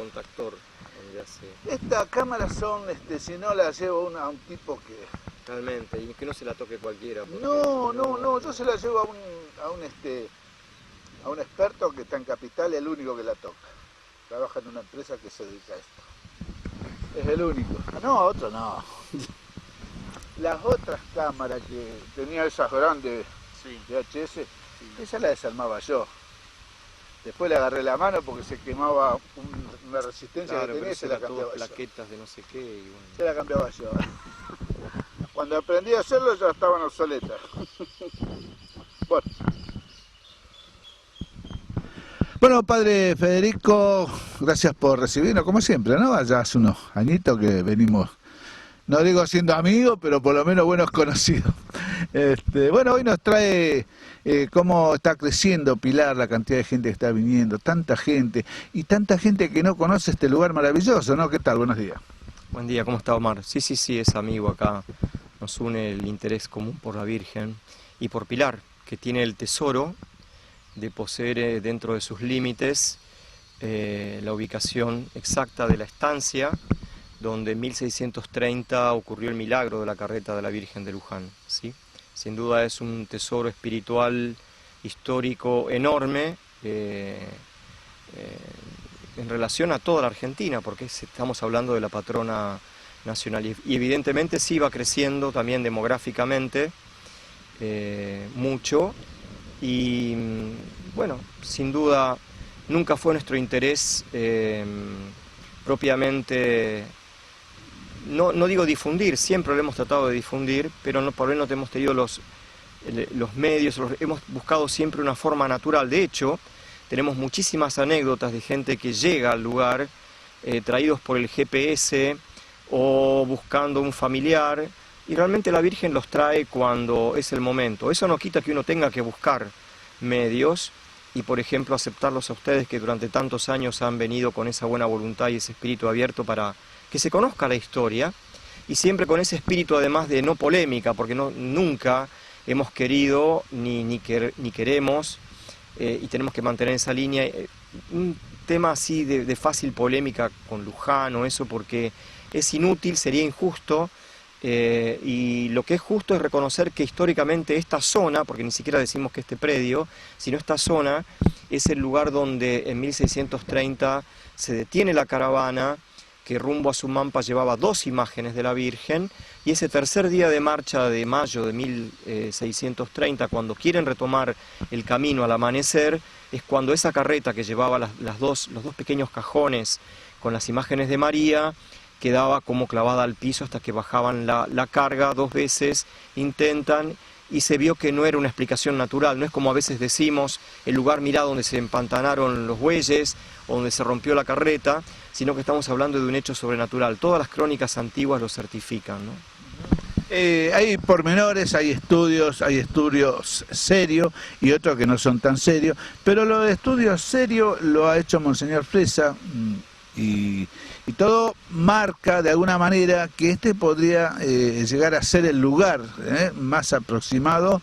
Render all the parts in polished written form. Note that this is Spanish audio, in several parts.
contactor, donde hace... Estas cámaras son, si no las llevo a un tipo que... Realmente, y que no se la toque cualquiera. No, yo se la llevo a un experto que está en Capital, el único que la toca. Trabaja en una empresa que se dedica a esto. Es el único. No, otro no. Las otras cámaras que tenía esas grandes VHS, esa la desarmaba yo. Después le agarré la mano porque se quemaba una resistencia que tenía y se la cambiaba yo. Plaquetas de no sé qué y bueno. Se la cambiaba yo. Cuando aprendí a hacerlo ya estaban obsoletas. Bueno, padre Federico, gracias por recibirnos, como siempre, ¿no? Ya hace unos añitos que venimos, no digo siendo amigos, pero por lo menos buenos conocidos. Bueno, hoy nos trae cómo está creciendo Pilar, la cantidad de gente que está viniendo, tanta gente, y tanta gente que no conoce este lugar maravilloso, ¿no? ¿Qué tal? Buenos días. Buen día, ¿cómo está Omar? Sí, es amigo acá. Nos une el interés común por la Virgen y por Pilar, que tiene el tesoro de poseer dentro de sus límites la ubicación exacta de la estancia donde en 1630 ocurrió el milagro de la carreta de la Virgen de Luján, ¿sí? Sin duda es un tesoro espiritual, histórico, enorme en relación a toda la Argentina, porque estamos hablando de la patrona nacional y evidentemente sí va creciendo también demográficamente mucho. Y bueno, sin duda nunca fue nuestro interés propiamente, no digo difundir, siempre lo hemos tratado de difundir, pero por él no hemos tenido los medios, hemos buscado siempre una forma natural. De hecho, tenemos muchísimas anécdotas de gente que llega al lugar traídos por el GPS o buscando un familiar, y realmente la Virgen los trae cuando es el momento. Eso no quita que uno tenga que buscar medios y, por ejemplo, aceptarlos a ustedes que durante tantos años han venido con esa buena voluntad y ese espíritu abierto para que se conozca la historia, y siempre con ese espíritu además de no polémica, porque nunca hemos querido ni queremos y tenemos que mantener esa línea, un tema así de fácil polémica con Luján o eso, porque es inútil, sería injusto. Y lo que es justo es reconocer que históricamente esta zona, porque ni siquiera decimos que este predio, sino esta zona es el lugar donde en 1630 se detiene la caravana que rumbo a Sumampa llevaba 2 imágenes de la Virgen, y ese tercer día de marcha de mayo de 1630, cuando quieren retomar el camino al amanecer, es cuando esa carreta que llevaba los dos pequeños cajones con las imágenes de María quedaba como clavada al piso hasta que bajaban la carga 2 veces, intentan, y se vio que no era una explicación natural. No es como a veces decimos, el lugar mirá donde se empantanaron los bueyes, o donde se rompió la carreta, sino que estamos hablando de un hecho sobrenatural. Todas las crónicas antiguas lo certifican, ¿no? Hay pormenores, hay estudios serios y otros que no son tan serios, pero los estudios serios lo ha hecho Monseñor Fresa, y todo marca de alguna manera que este podría llegar a ser el lugar más aproximado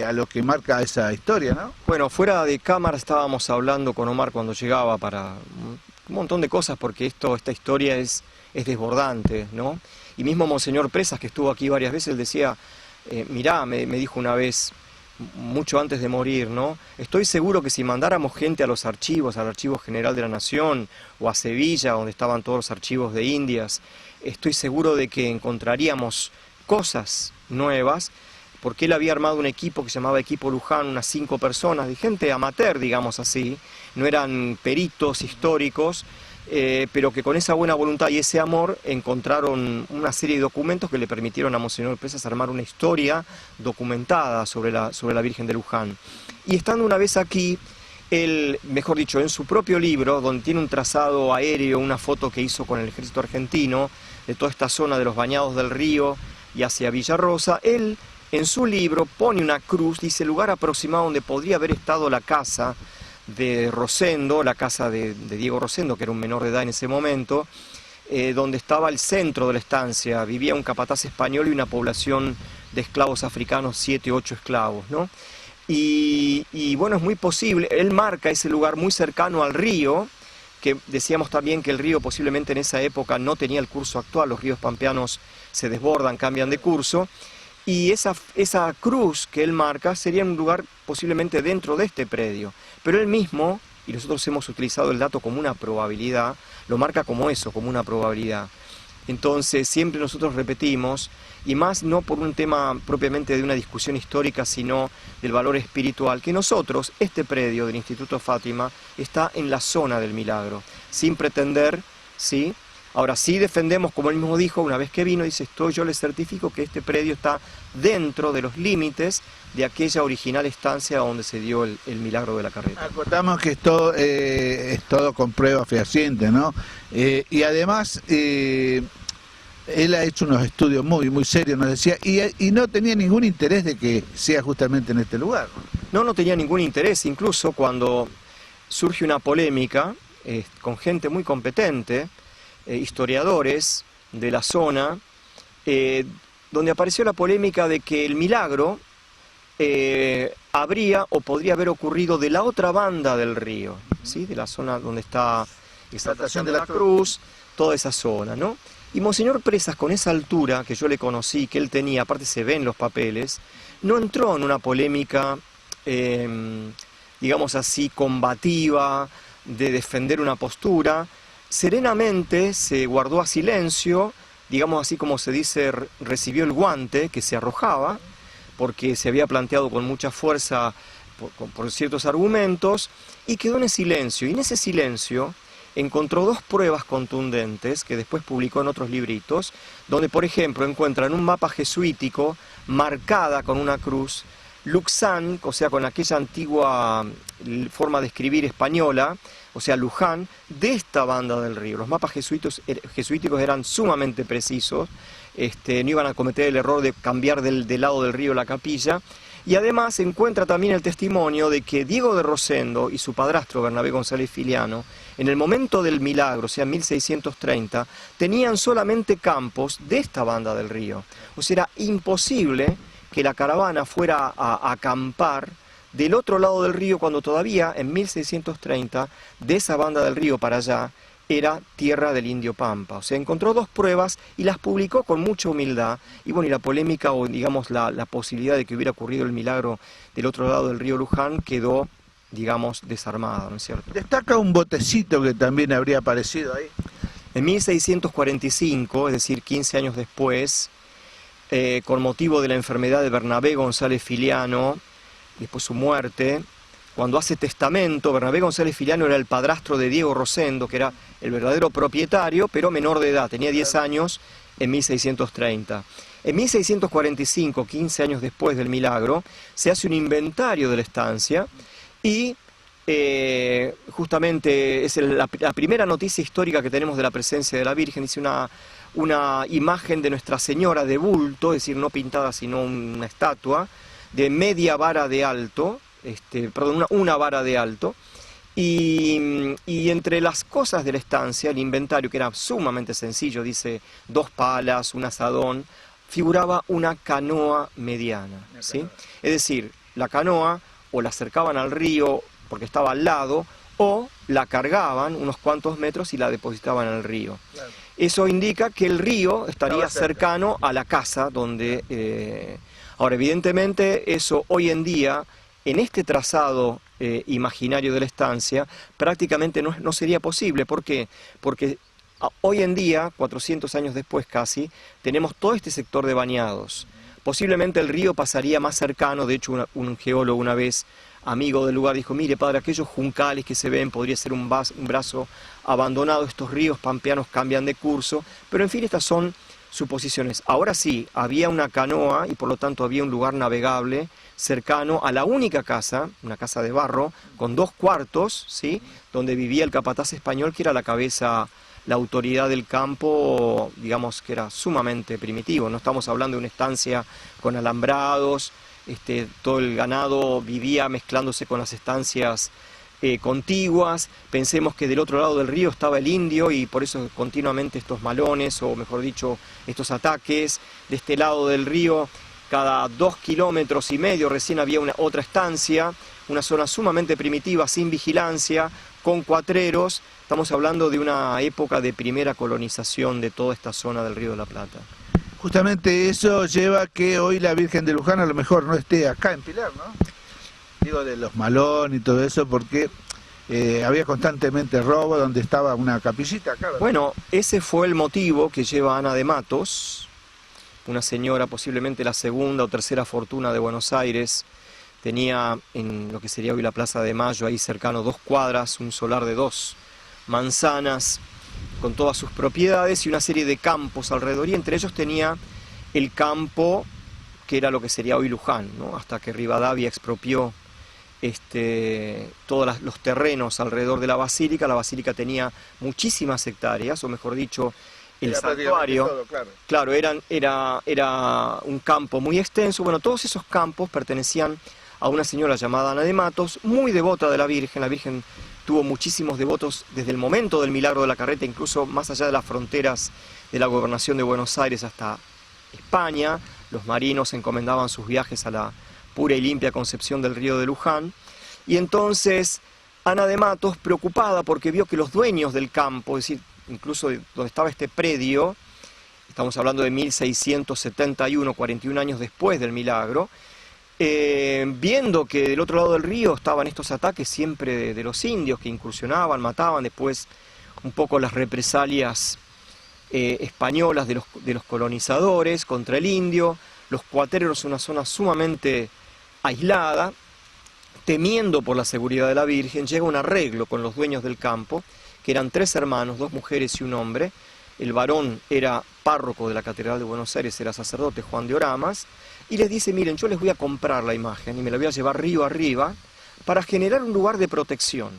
a lo que marca esa historia, ¿no? Bueno, fuera de cámara estábamos hablando con Omar cuando llegaba para un montón de cosas, porque esta historia es desbordante, ¿no? Y mismo Monseñor Presas, que estuvo aquí varias veces, él decía, mirá, me dijo una vez, mucho antes de morir, ¿no? Estoy seguro que si mandáramos gente a los archivos, al Archivo General de la Nación, o a Sevilla, donde estaban todos los archivos de Indias, estoy seguro de que encontraríamos cosas nuevas, porque él había armado un equipo que se llamaba Equipo Luján, unas 5 personas, de gente amateur, digamos así, no eran peritos históricos, pero que con esa buena voluntad y ese amor encontraron una serie de documentos que le permitieron a Monseñor Presas armar una historia documentada sobre la Virgen de Luján. Y estando una vez aquí, él, mejor dicho, en su propio libro, donde tiene un trazado aéreo, una foto que hizo con el ejército argentino, de toda esta zona de los Bañados del Río y hacia Villarrosa, él en su libro pone una cruz, dice el lugar aproximado donde podría haber estado la casa de Rosendo, la casa de Diego Rosendo, que era un menor de edad en ese momento, donde estaba el centro de la estancia, vivía un capataz español y una población de esclavos africanos, 7, 8 esclavos, ¿no? Y bueno, es muy posible, él marca ese lugar muy cercano al río, que decíamos también que el río posiblemente en esa época no tenía el curso actual, los ríos pampeanos se desbordan, cambian de curso, y esa cruz que él marca sería en un lugar posiblemente dentro de este predio. Pero él mismo, y nosotros hemos utilizado el dato como una probabilidad, lo marca como eso, como una probabilidad. Entonces siempre nosotros repetimos, y más no por un tema propiamente de una discusión histórica, sino del valor espiritual, que nosotros, este predio del Instituto Fátima, está en la zona del milagro, sin pretender, ¿sí? Ahora sí defendemos, como él mismo dijo, una vez que vino, dice, yo les certifico que este predio está dentro de los límites de aquella original estancia donde se dio el milagro de la carreta. Acordamos que es todo con pruebas fehacientes, ¿no? Y además, él ha hecho unos estudios muy serios, nos decía, y no tenía ningún interés de que sea justamente en este lugar. No tenía ningún interés, incluso cuando surge una polémica con gente muy competente, historiadores de la zona, donde apareció la polémica de que el milagro habría o podría haber ocurrido de la otra banda del río, ¿sí? De la zona donde está Exaltación de la Cruz, toda esa zona, ¿no? Y Monseñor Presas, con esa altura que yo le conocí, que él tenía, aparte se ve en los papeles, no entró en una polémica, digamos así, combativa, de defender una postura. Serenamente se guardó a silencio, digamos así como se dice, recibió el guante que se arrojaba, porque se había planteado con mucha fuerza por ciertos argumentos, y quedó en silencio. Y en ese silencio encontró dos pruebas contundentes que después publicó en otros libritos, donde por ejemplo encuentra en un mapa jesuítico, marcada con una cruz, Luxán, o sea con aquella antigua forma de escribir española, o sea Luján, de esta banda del río. Los mapas jesuíticos eran sumamente precisos, no iban a cometer el error de cambiar del lado del río la capilla, y además encuentra también el testimonio de que Diego de Rosendo y su padrastro Bernabé González Filiano, en el momento del milagro, o sea en 1630, tenían solamente campos de esta banda del río. O sea, era imposible que la caravana fuera a acampar del otro lado del río cuando todavía en 1630 de esa banda del río para allá era tierra del indio Pampa. O sea, encontró dos pruebas y las publicó con mucha humildad. Y bueno, y la polémica o digamos la posibilidad de que hubiera ocurrido el milagro del otro lado del río Luján quedó, digamos, desarmada, ¿no es cierto? Destaca un botecito que también habría aparecido ahí. En 1645, es decir, 15 años después, con motivo de la enfermedad de Bernabé González Filiano, después su muerte, cuando hace testamento, Bernabé González Filiano era el padrastro de Diego Rosendo, que era el verdadero propietario, pero menor de edad, tenía 10 años en 1630. En 1645, 15 años después del milagro, se hace un inventario de la estancia y justamente es la primera noticia histórica que tenemos de la presencia de la Virgen. Dice una imagen de Nuestra Señora de bulto, es decir, no pintada sino una estatua, de media vara de alto, perdón, una vara de alto, y entre las cosas de la estancia, el inventario, que era sumamente sencillo, dice 2 palas, un asadón, figuraba una canoa mediana, ¿sí? Es decir, la canoa o la acercaban al río porque estaba al lado, o la cargaban unos cuantos metros y la depositaban en el río. Claro. Eso indica que el río estaría cercano a la casa donde... Ahora, evidentemente, eso hoy en día, en este trazado imaginario de la estancia, prácticamente no sería posible. ¿Por qué? Porque hoy en día, 400 años después casi, tenemos todo este sector de bañados. Posiblemente el río pasaría más cercano. De hecho, un geólogo una vez, amigo del lugar, dijo, mire padre, aquellos juncales que se ven podría ser un brazo abandonado, estos ríos pampeanos cambian de curso, pero en fin, estas son suposiciones. Ahora sí, había una canoa y por lo tanto había un lugar navegable cercano a la única casa, una casa de barro, con 2 cuartos, ¿sí?, donde vivía el capataz español, que era la cabeza, la autoridad del campo, digamos que era sumamente primitivo. No estamos hablando de una estancia con alambrados, todo el ganado vivía mezclándose con las estancias contiguas. Pensemos que del otro lado del río estaba el indio y por eso continuamente estos malones, o mejor dicho, estos ataques. De este lado del río, cada 2,5 kilómetros recién había otra estancia. una zona sumamente primitiva, sin vigilancia, con cuatreros. Estamos hablando de una época de primera colonización de toda esta zona del Río de la Plata. Justamente eso lleva a que hoy la Virgen de Luján a lo mejor no esté acá en Pilar, ¿no? Digo, de los Malón y todo eso, porque había constantemente robo donde estaba una capillita acá, ¿verdad? Bueno, ese fue el motivo que lleva a Ana de Matos, una señora posiblemente la segunda o tercera fortuna de Buenos Aires. Tenía en lo que sería hoy la Plaza de Mayo, ahí cercano, 2 cuadras, un solar de 2 manzanas, con todas sus propiedades y una serie de campos alrededor, y entre ellos tenía el campo que era lo que sería hoy Luján, ¿no? Hasta que Rivadavia expropió todos los terrenos alrededor de la basílica. La basílica tenía muchísimas hectáreas, o mejor dicho, el Era santuario, todo, claro, era un campo muy extenso. Bueno, todos esos campos pertenecían a una señora llamada Ana de Matos, muy devota de la Virgen. La Virgen tuvo muchísimos devotos desde el momento del milagro de la carreta, incluso más allá de las fronteras de la gobernación de Buenos Aires hasta España. Los marinos encomendaban sus viajes a la pura y limpia Concepción del río de Luján. Y entonces Ana de Matos, preocupada porque vio que los dueños del campo, es decir, incluso donde estaba este predio, estamos hablando de 1671, 41 años después del milagro, viendo que del otro lado del río estaban estos ataques siempre de los indios que incursionaban, mataban, después un poco las represalias españolas de los colonizadores contra el indio, los cuatreros, una zona sumamente aislada. Temiendo por la seguridad de la Virgen, llega un arreglo con los dueños del campo, que eran 3 hermanos, 2 mujeres y un hombre. El varón era párroco de la Catedral de Buenos Aires, era sacerdote, Juan de Oramas, y les dice: miren, yo les voy a comprar la imagen y me la voy a llevar río arriba para generar un lugar de protección.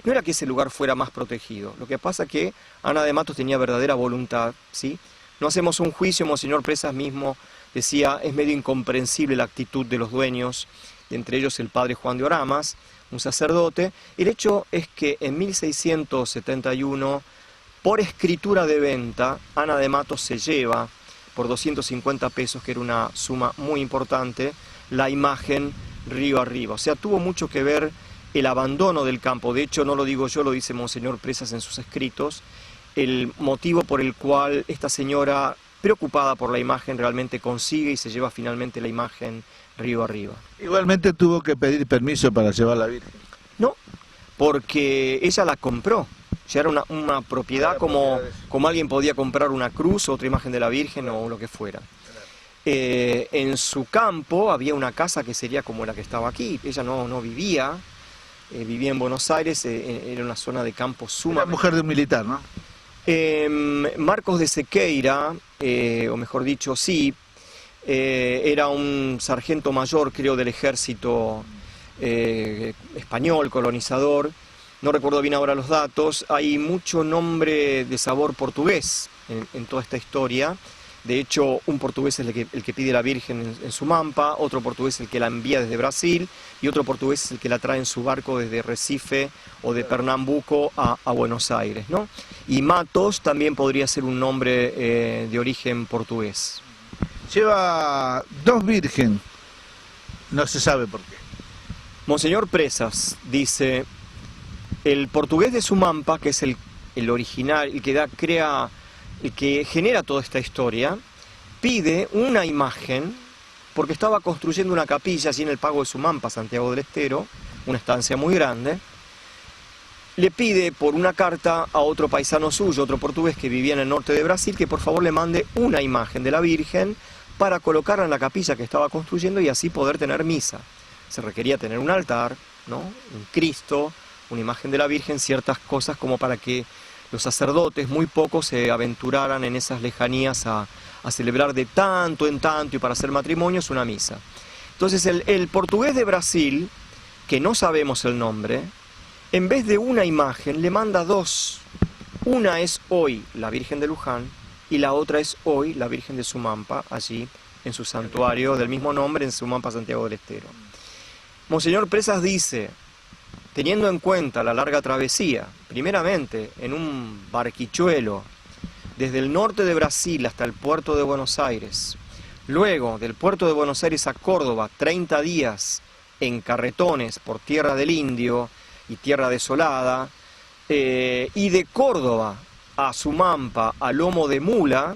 No era que ese lugar fuera más protegido, lo que pasa es que Ana de Matos tenía verdadera voluntad, ¿sí? No hacemos un juicio, Monseñor Presas mismo decía, es medio incomprensible la actitud de los dueños, entre ellos el padre Juan de Oramas, un sacerdote. El hecho es que en 1671, por escritura de venta, Ana de Matos se lleva por 250 pesos, que era una suma muy importante, la imagen río arriba. O sea, tuvo mucho que ver el abandono del campo. De hecho, no lo digo yo, lo dice Monseñor Presas en sus escritos, el motivo por el cual esta señora, preocupada por la imagen, realmente consigue y se lleva finalmente la imagen río arriba. Igualmente tuvo que pedir permiso para llevar la Virgen. No, porque ella la compró. Ya era una propiedad como alguien podía comprar una cruz o otra imagen de la Virgen o lo que fuera. En su campo había una casa que sería como la que estaba aquí. Ella no vivía, vivía en Buenos Aires, era una zona de campo sumamente... Era mujer de un militar, ¿no? Marcos de Sequeira, o mejor dicho, sí, era un sargento mayor, creo, del ejército español, colonizador. No recuerdo bien ahora los datos. Hay mucho nombre de sabor portugués en toda esta historia. De hecho, un portugués es el que pide la Virgen en Sumampa, otro portugués es el que la envía desde Brasil y otro portugués es el que la trae en su barco desde Recife o de Pernambuco a Buenos Aires, ¿no? Y Matos también podría ser un nombre de origen portugués. Lleva 2 virgen, no se sabe por qué. Monseñor Presas dice, el portugués de Sumampa, que es el original, el que genera toda esta historia, pide una imagen porque estaba construyendo una capilla allí en el Pago de Sumampa, Santiago del Estero, una estancia muy grande. Le pide por una carta a otro paisano suyo, otro portugués que vivía en el norte de Brasil, que por favor le mande una imagen de la Virgen para colocarla en la capilla que estaba construyendo y así poder tener misa. Se requería tener un altar, ¿no? Un Cristo, una imagen de la Virgen, ciertas cosas como para que los sacerdotes, muy pocos, se aventuraran en esas lejanías a celebrar de tanto en tanto y para hacer matrimonios una misa. Entonces el portugués de Brasil, que no sabemos el nombre, en vez de una imagen le manda 2. Una es hoy la Virgen de Luján y la otra es hoy la Virgen de Sumampa, allí en su santuario del mismo nombre en Sumampa, Santiago del Estero. Monseñor Presas dice, teniendo en cuenta la larga travesía, primeramente en un barquichuelo desde el norte de Brasil hasta el puerto de Buenos Aires, luego del puerto de Buenos Aires a Córdoba, 30 días en carretones por Tierra del Indio y Tierra Desolada, y de Córdoba a Sumampa a lomo de mula,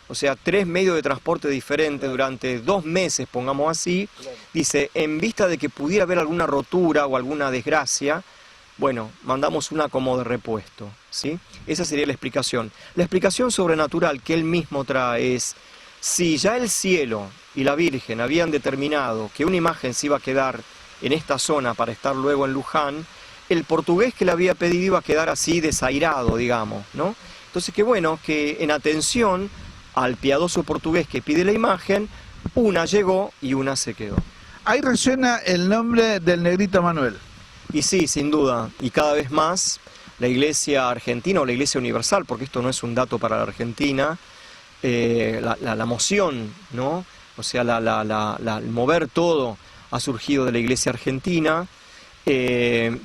o sea, 3 medios de transporte diferentes durante 2 meses, pongamos así, dice, en vista de que pudiera haber alguna rotura o alguna desgracia, bueno, mandamos una como de repuesto, ¿sí? Esa sería la explicación. La explicación sobrenatural que él mismo trae es, si ya el cielo y la Virgen habían determinado que una imagen se iba a quedar en esta zona para estar luego en Luján, el portugués que le había pedido iba a quedar así desairado, digamos, ¿no? Entonces, que bueno, que en atención al piadoso portugués que pide la imagen, una llegó y una se quedó. Ahí resuena el nombre del Negrito Manuel. Y sí, sin duda, y cada vez más la Iglesia argentina o la Iglesia universal, porque esto no es un dato para la Argentina, la moción, ¿no? O sea, el mover todo ha surgido de la Iglesia argentina,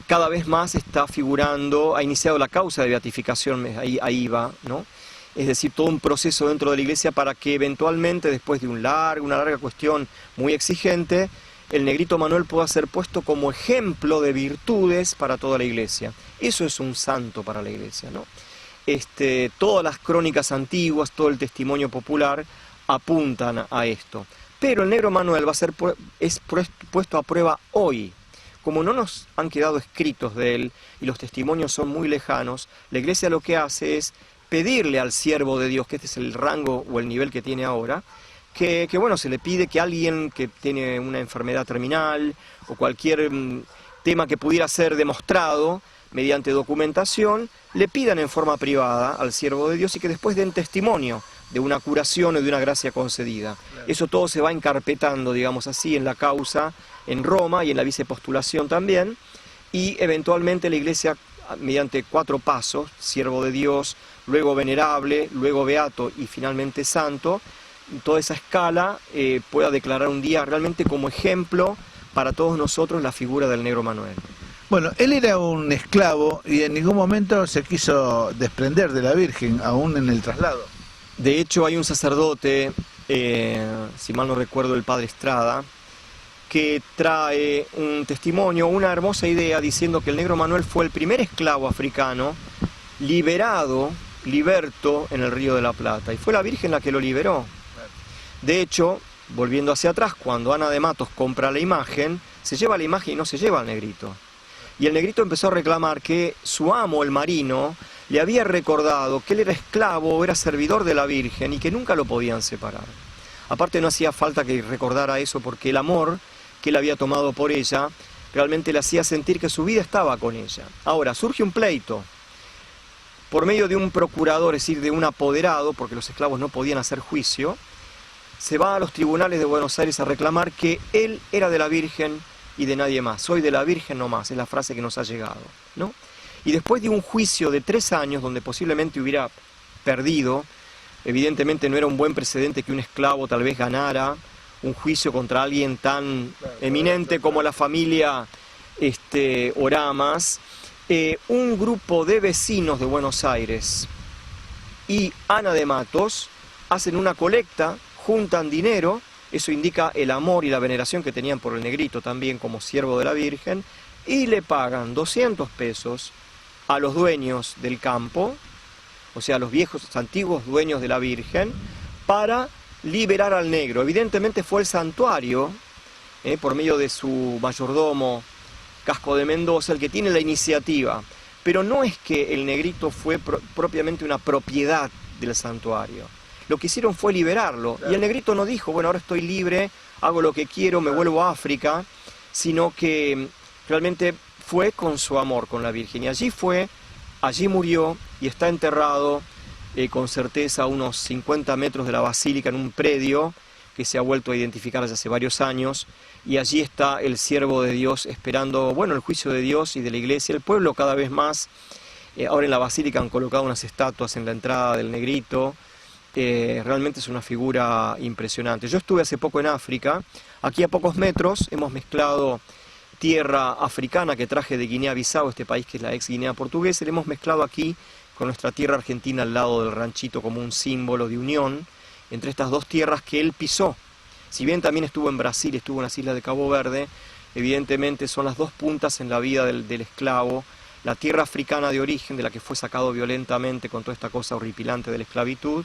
cada vez más está figurando, ha iniciado la causa de beatificación, ahí va, ¿no? Es decir, todo un proceso dentro de la Iglesia para que eventualmente, después de una larga cuestión muy exigente, el Negrito Manuel pueda ser puesto como ejemplo de virtudes para toda la Iglesia. Eso es un santo para la Iglesia, ¿no? Todas las crónicas antiguas, todo el testimonio popular apuntan a esto. Pero el Negro Manuel es puesto a prueba hoy. Como no nos han quedado escritos de él y los testimonios son muy lejanos, la Iglesia lo que hace es pedirle al siervo de Dios, que este es el rango o el nivel que tiene ahora, que bueno, se le pide que alguien que tiene una enfermedad terminal o cualquier tema que pudiera ser demostrado mediante documentación, le pidan en forma privada al siervo de Dios y que después den testimonio de una curación o de una gracia concedida. Claro. Eso todo se va encarpetando, digamos así, en la causa en Roma y en la vicepostulación también, y eventualmente la Iglesia, mediante 4 pasos, siervo de Dios, luego venerable, luego beato y finalmente santo, toda esa escala pueda declarar un día realmente como ejemplo para todos nosotros la figura del Negro Manuel. Bueno, él era un esclavo y en ningún momento se quiso desprender de la Virgen, aún en el traslado. De hecho, hay un sacerdote, si mal no recuerdo, el padre Estrada, que trae un testimonio, una hermosa idea, diciendo que el Negro Manuel fue el primer esclavo africano liberto en el Río de la Plata, y fue la Virgen la que lo liberó. De hecho, volviendo hacia atrás, cuando Ana de Matos compra la imagen, se lleva la imagen y no se lleva al negrito. Y el negrito empezó a reclamar que su amo, el marino, le había recordado que él era esclavo o era servidor de la Virgen y que nunca lo podían separar. Aparte no hacía falta que recordara eso porque el amor que él había tomado por ella realmente le hacía sentir que su vida estaba con ella. Ahora, surge un pleito por medio de un procurador, es decir, de un apoderado, porque los esclavos no podían hacer juicio. Se va a los tribunales de Buenos Aires a reclamar que él era de la Virgen y de nadie más. Soy de la Virgen no más, es la frase que nos ha llegado, ¿no? Y después de un juicio de 3 años, donde posiblemente hubiera perdido, evidentemente no era un buen precedente que un esclavo tal vez ganara un juicio contra alguien tan eminente como la familia Oramas, un grupo de vecinos de Buenos Aires y Ana de Matos hacen una colecta, juntan dinero, eso indica el amor y la veneración que tenían por el negrito también como siervo de la Virgen, y le pagan 200 pesos a los dueños del campo, o sea, a los viejos, antiguos dueños de la Virgen, para liberar al negro. Evidentemente fue el santuario, por medio de su mayordomo Casco de Mendoza, el que tiene la iniciativa, pero no es que el negrito fue propiamente una propiedad del santuario. Lo que hicieron fue liberarlo, claro. Y el negrito no dijo, bueno, ahora estoy libre, hago lo que quiero, me vuelvo a África, sino que realmente fue con su amor con la Virgen, y allí murió y está enterrado con certeza a unos 50 metros de la basílica en un predio que se ha vuelto a identificar desde hace varios años, y allí está el siervo de Dios esperando, bueno, el juicio de Dios y de la Iglesia. El pueblo cada vez más, ahora en la basílica han colocado unas estatuas en la entrada del negrito. Realmente es una figura impresionante. Yo estuve hace poco en África, aquí a pocos metros hemos mezclado tierra africana que traje de Guinea-Bissau, este país que es la ex Guinea portuguesa, le hemos mezclado aquí con nuestra tierra argentina al lado del ranchito como un símbolo de unión entre estas dos tierras que él pisó. Si bien también estuvo en Brasil, estuvo en las islas de Cabo Verde, evidentemente son las dos puntas en la vida del esclavo, la tierra africana de origen, de la que fue sacado violentamente con toda esta cosa horripilante de la esclavitud,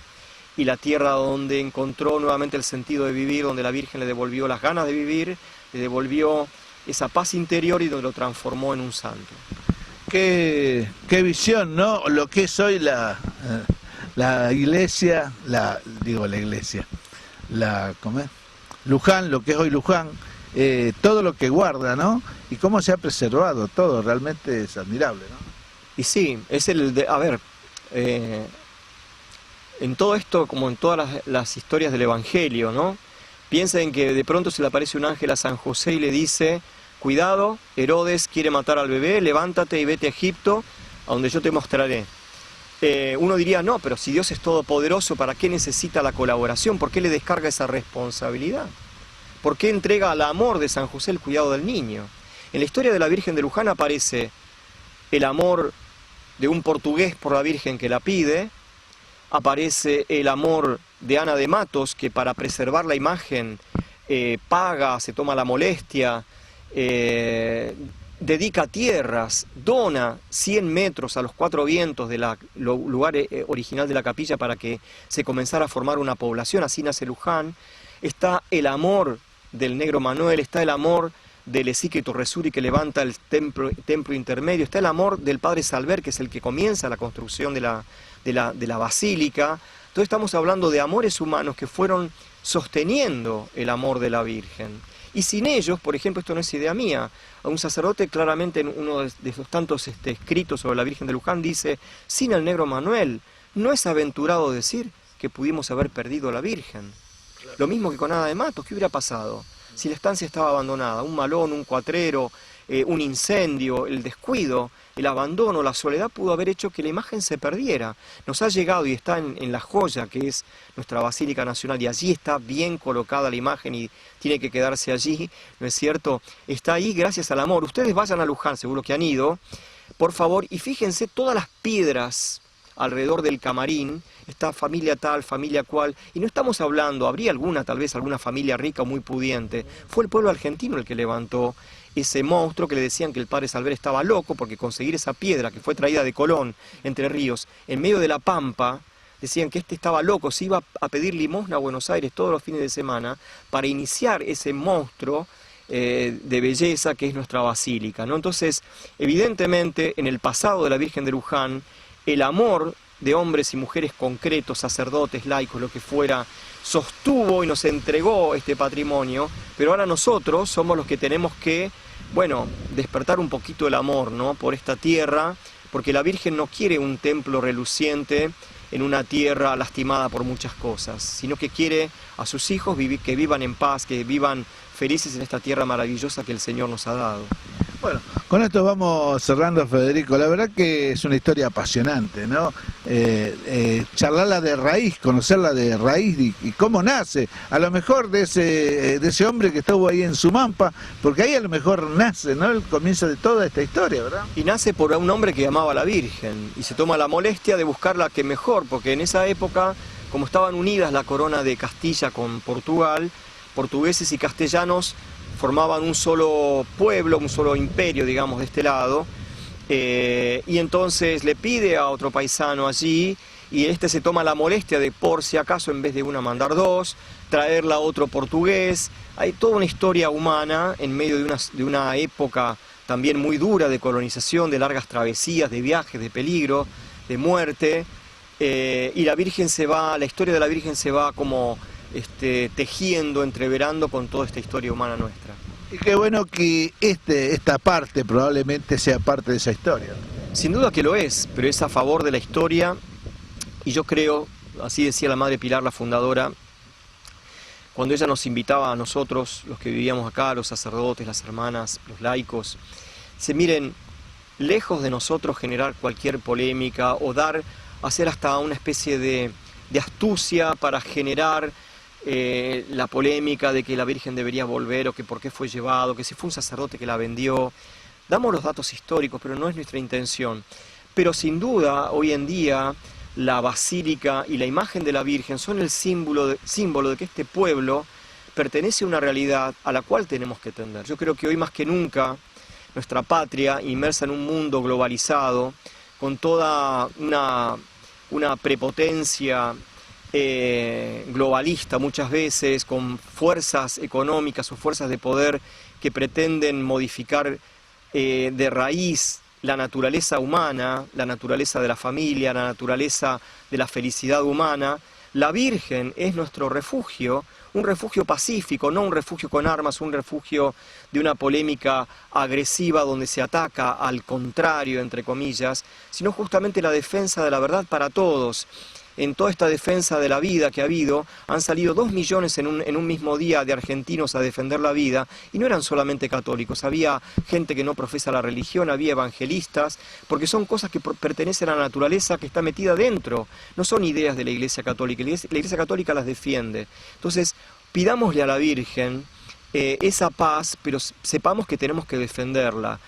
y la tierra donde encontró nuevamente el sentido de vivir, donde la Virgen le devolvió las ganas de vivir, le devolvió esa paz interior y donde lo transformó en un santo. Qué visión, ¿no? Lo que es hoy la iglesia, ¿cómo es? Luján, lo que es hoy Luján, todo lo que guarda, ¿no? Y cómo se ha preservado todo, realmente es admirable, ¿no? Y sí, es en todo esto, como en todas las historias del Evangelio, ¿no? Piensen que de pronto se le aparece un ángel a San José y le dice: cuidado, Herodes quiere matar al bebé, levántate y vete a Egipto, a donde yo te mostraré. Uno diría, no, pero si Dios es todopoderoso, ¿para qué necesita la colaboración? ¿Por qué le descarga esa responsabilidad? ¿Por qué entrega al amor de San José el cuidado del niño? En la historia de la Virgen de Luján aparece el amor de un portugués por la Virgen que la pide, aparece el amor de Ana de Matos, que para preservar la imagen paga, se toma la molestia, dedica tierras, dona 100 metros a los cuatro vientos del lugar original de la capilla para que se comenzara a formar una población, así nace Luján. Está el amor del negro Manuel, está el amor del Esique Torresuri que levanta el templo intermedio, está el amor del padre Salver, que es el que comienza la construcción de la basílica. Entonces estamos hablando de amores humanos que fueron sosteniendo el amor de la Virgen. Y sin ellos, por ejemplo, esto no es idea mía, a un sacerdote claramente en uno de esos tantos escritos sobre la Virgen de Luján dice: sin el negro Manuel, no es aventurado decir que pudimos haber perdido a la Virgen. Lo mismo que con Ana de Matos, ¿qué hubiera pasado si la estancia estaba abandonada? Un malón, un cuatrero, un incendio, el descuido, el abandono, la soledad pudo haber hecho que la imagen se perdiera. Nos ha llegado y está en la joya que es nuestra Basílica Nacional, y allí está bien colocada la imagen y tiene que quedarse allí, ¿no es cierto? Está ahí gracias al amor. Ustedes vayan a Luján, seguro que han ido, por favor, y fíjense todas las piedras alrededor del camarín, está familia tal, familia cual, y no estamos hablando, habría tal vez alguna familia rica o muy pudiente, fue el pueblo argentino el que levantó ese monstruo que le decían que el padre Salver estaba loco, porque conseguir esa piedra que fue traída de Colón, Entre Ríos, en medio de la pampa, decían que estaba loco, se iba a pedir limosna a Buenos Aires todos los fines de semana para iniciar ese monstruo de belleza que es nuestra basílica, ¿no? Entonces, evidentemente, en el pasado de la Virgen de Luján, el amor de hombres y mujeres concretos, sacerdotes, laicos, lo que fuera, sostuvo y nos entregó este patrimonio, pero ahora nosotros somos los que tenemos que, bueno, despertar un poquito el amor, ¿no?, por esta tierra, porque la Virgen no quiere un templo reluciente en una tierra lastimada por muchas cosas, sino que quiere a sus hijos que vivan en paz, que vivan felices en esta tierra maravillosa que el Señor nos ha dado. Bueno, con esto vamos cerrando, Federico. La verdad que es una historia apasionante, ¿no? Charlarla de raíz, conocerla de raíz y cómo nace. A lo mejor de ese hombre que estuvo ahí en Sumampa, porque ahí a lo mejor nace, ¿no?, el comienzo de toda esta historia, ¿verdad? Y nace por un hombre que amaba a la Virgen y se toma la molestia de buscarla que mejor, porque en esa época, como estaban unidas la corona de Castilla con Portugal, portugueses y castellanos formaban un solo pueblo, un solo imperio, digamos, de este lado, y entonces le pide a otro paisano allí, y este se toma la molestia de, por si acaso, en vez de una mandar dos, traerla a otro portugués. Hay toda una historia humana en medio de una época también muy dura de colonización, de largas travesías, de viajes, de peligro, de muerte, y la historia de la Virgen se va como tejiendo, entreverando con toda esta historia humana nuestra. Y qué bueno que esta parte probablemente sea parte de esa historia. Sin duda que lo es, pero es a favor de la historia, y yo creo, así decía la Madre Pilar, la fundadora, cuando ella nos invitaba a nosotros, los que vivíamos acá, los sacerdotes, las hermanas, los laicos, dice: miren, lejos de nosotros generar cualquier polémica o hacer hasta una especie de astucia para generar la polémica de que la Virgen debería volver, o que por qué fue llevado, que si fue un sacerdote que la vendió. Damos los datos históricos, pero no es nuestra intención. Pero sin duda, hoy en día, la basílica y la imagen de la Virgen son el símbolo de que este pueblo pertenece a una realidad a la cual tenemos que tender. Yo creo que hoy más que nunca nuestra patria, inmersa en un mundo globalizado, con toda una prepotencia globalista muchas veces, con fuerzas económicas o fuerzas de poder que pretenden modificar de raíz la naturaleza humana, la naturaleza de la familia, la naturaleza de la felicidad humana. La Virgen es nuestro refugio, un refugio pacífico, no un refugio con armas, un refugio de una polémica agresiva donde se ataca al contrario, entre comillas, sino justamente la defensa de la verdad para todos. En toda esta defensa de la vida que ha habido, han salido 2 millones en un mismo día de argentinos a defender la vida, y no eran solamente católicos, había gente que no profesa la religión, había evangelistas, porque son cosas que pertenecen a la naturaleza que está metida dentro, no son ideas de la Iglesia Católica, la Iglesia Católica las defiende. Entonces, pidámosle a la Virgen esa paz, pero sepamos que tenemos que defenderla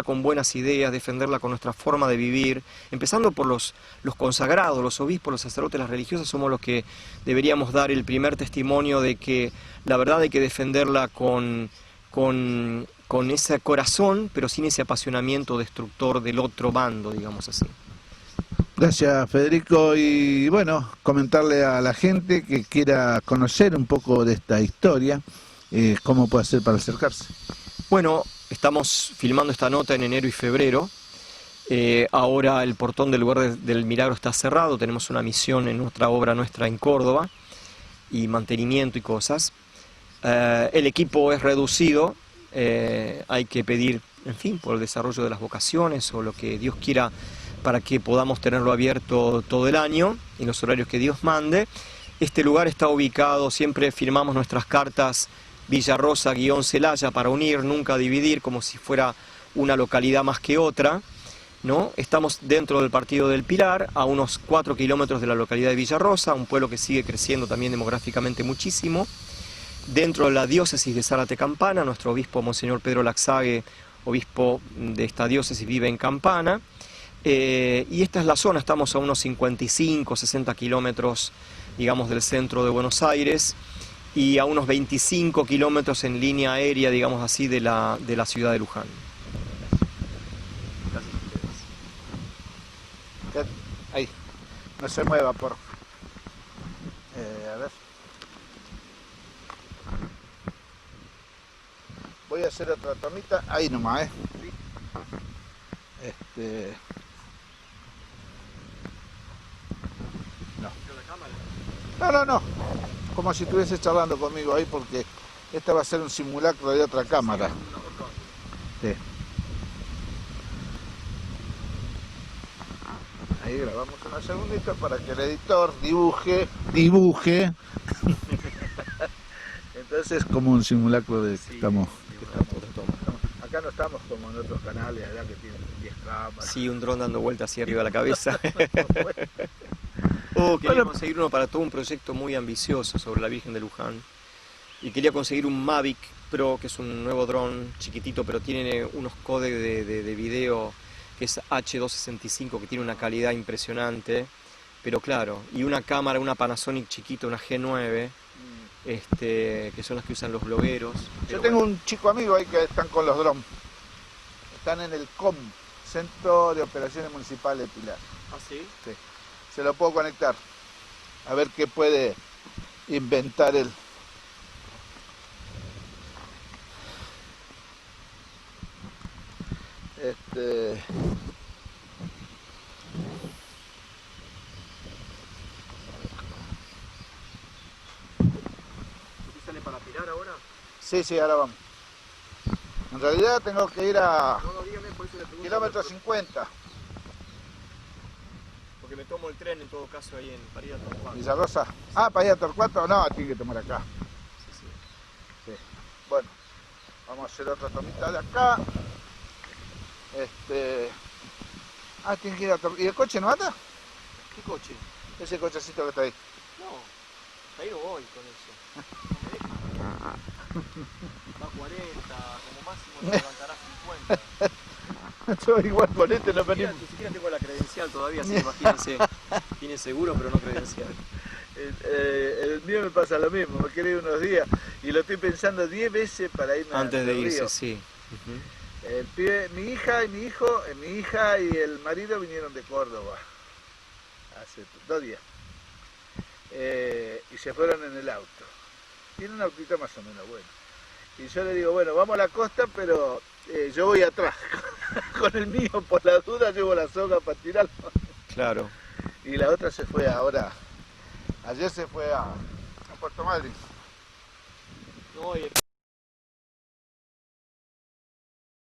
con buenas ideas, defenderla con nuestra forma de vivir, empezando por los consagrados, los obispos, los sacerdotes, las religiosas, somos los que deberíamos dar el primer testimonio de que la verdad hay que defenderla con ese corazón, pero sin ese apasionamiento destructor del otro bando, digamos así. Gracias, Federico, y bueno, comentarle a la gente que quiera conocer un poco de esta historia, ¿cómo puede hacer para acercarse? Bueno, estamos filmando esta nota en enero y febrero. Ahora el portón del lugar del milagro está cerrado, tenemos una misión en nuestra obra nuestra en Córdoba, y mantenimiento y cosas. El equipo es reducido, hay que pedir, en fin, por el desarrollo de las vocaciones o lo que Dios quiera para que podamos tenerlo abierto todo el año, en los horarios que Dios mande. Este lugar está ubicado, siempre firmamos nuestras cartas Villarrosa-Celaya para unir, nunca dividir, como si fuera una localidad más que otra, ¿no? Estamos dentro del partido del Pilar, a unos 4 kilómetros de la localidad de Villarrosa, un pueblo que sigue creciendo también demográficamente muchísimo. Dentro de la diócesis de Zárate Campana, nuestro obispo Monseñor Pedro Laxague, obispo de esta diócesis, vive en Campana. Y esta es la zona, estamos a unos 55, 60 kilómetros, digamos, del centro de Buenos Aires, y a unos 25 kilómetros en línea aérea, digamos así, de la ciudad de Luján. Gracias a ustedes. Ahí, no se mueva, por a ver. Voy a hacer otra tomita, ahí nomás, No, como si estuviese charlando conmigo ahí, porque esta va a ser un simulacro de otra cámara. Sí. Ahí grabamos una segundita para que el editor dibuje. Entonces, como un simulacro de que estamos. Acá no estamos como en otros canales allá que tienen 10 cámaras. Sí, un dron dando vueltas así arriba de la cabeza. Quería conseguir uno para todo un proyecto muy ambicioso sobre la Virgen de Luján. Y quería conseguir un Mavic Pro, que es un nuevo dron chiquitito, pero tiene unos códecs de video, que es H265, que tiene una calidad impresionante. Pero claro, y una cámara, una Panasonic chiquita, una G9, que son las que usan los blogueros. Yo tengo un chico amigo ahí que están con los drones. Están en el COM, Centro de Operaciones Municipales de Pilar. ¿Ah, sí? Sí. Se lo puedo conectar. A ver qué puede inventar él. ¿Usted sale para Pilar ahora? Sí, ahora vamos. En realidad tengo que ir a Dígame, por eso le pregunto. kilómetro 50. Porque me tomo el tren en todo caso ahí en Parida Torcuato. Villarrosa. Ah, para ir a Torcuato, no, tiene que tomar acá. Sí. Bueno, vamos a hacer otra tomita de acá. Tiene que ir a Torcuato. ¿Y el coche no anda? ¿Qué coche? Ese cochecito que está ahí. No, ahí no voy con eso. No me deja. Va a 40, como máximo lo levantará 50. Yo igual con este no venimos. Ni siquiera tengo la credencial todavía, así que imagínense, tiene seguro pero no credencial. El mío me pasa lo mismo, me quiero ir unos días y lo estoy pensando 10 veces para irme Antes de al irse, río. sí. El pibe, mi hija y mi hijo, mi hija y el marido vinieron de Córdoba hace 2 días y se fueron en el auto. Tiene un autito más o menos bueno. Y yo le digo, bueno, vamos a la costa, pero yo voy atrás. Con el mío, por la duda, llevo la soga para tirarlo. Claro. Y la otra se fue ahora. Ayer se fue a Puerto Madryn. No, y